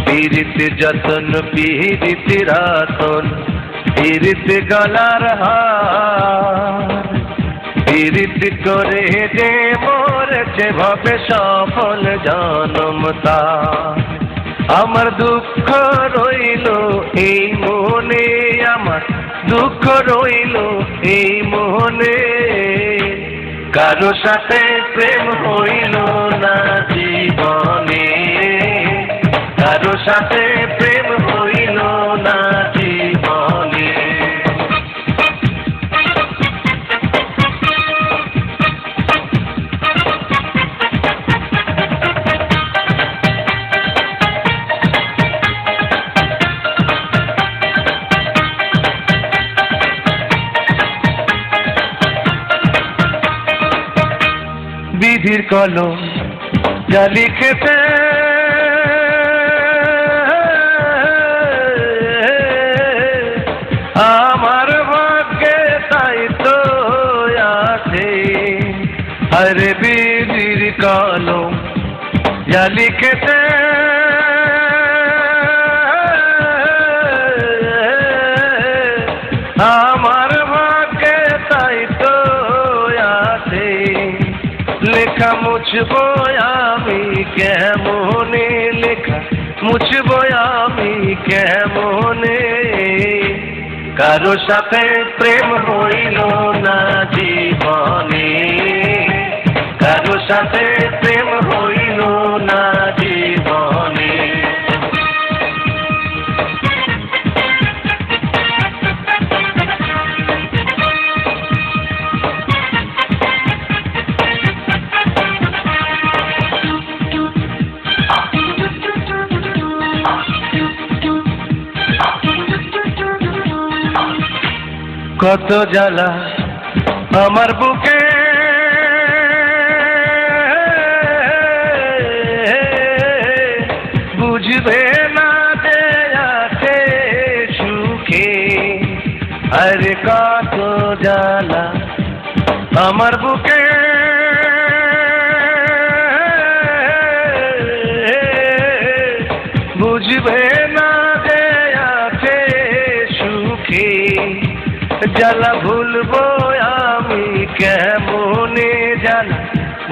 পীড়িত যতন পীড়িত রাতন পীড়িত গলার হার পীড়িত করে যে মরেছে ভবে সফল জনম তার। আমার দুঃখ রইল এই মনে, আমার দুঃখ রইল এই মনে, কারো সাথে প্রেম হইল না জীবনে, কারো সাথে প্রেম হইল না জীবনে। বিধির কলম যা লিখেছে আমার ভাগ্যে তাই তো আছে। আরে বিধির কলম যা লিখেছে আমার ভাগ্যে তাই তো আছে। লেখা মুছবো আমি কেমনে, লেখা মুছবো আমি কেমনে, কারো সাথে প্রেম হইল না জীবনে, কারো সাথে প্রেম হইল না জীবনে। কত জ্বালা আমার বুকে, বুঝবে না যে আছে সুখে। আরে কত জ্বালা আমার বুকে, বুঝবে না যে আছে সুখে। জ্বালা ভুলবো আমি কেমনে, জ্বালা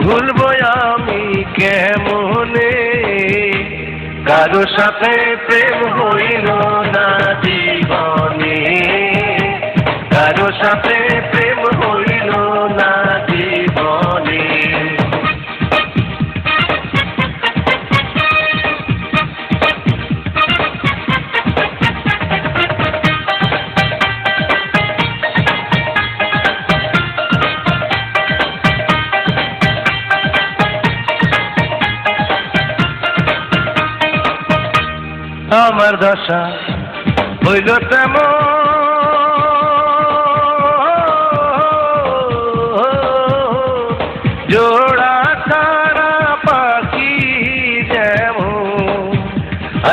ভুলবো আমি কেমনে, কারো সাথে প্রেম হইল না জীবনে, কারো সাথে প্রেম হইল না জীবনে। আমার দশা হইল তেমন, জোড়া ছাড়া পাখি যেমন।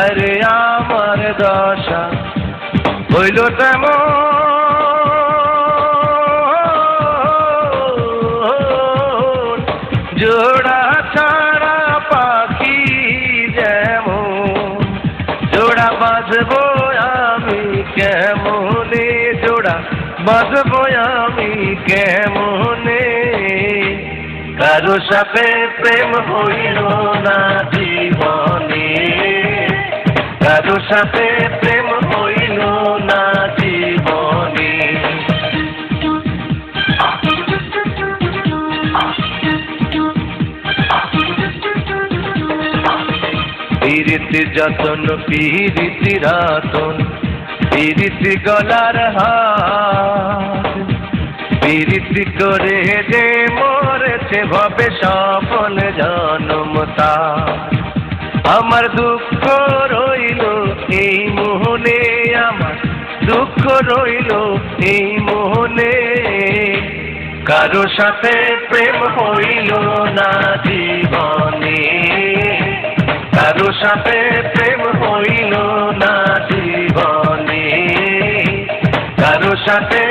আরে আমার দশা হইল তেমন, জোড়া ছাড়া পাখি যেমন। জোড়া বাঁধবো আমি কেমনে, জোড়া বাঁধবো আমি কেমনে, কারো সাথে প্রেম হইল না জীবনে, কারো সাথে প্রেম হইল না জীবনে। পীড়িত যতন পীড়িত রাতন পীড়িত গলার হার পীড়িত করে যে মরেছে ভবে সফল জনম তার। আমার দুঃখ রইল এই মোহনে, আমার দুঃখ রইল এই মোহনে, কারো সাথে প্রেম হইল না জীবনে, কারো সাথে প্রেম হইল না জীবনে, কারো সাথে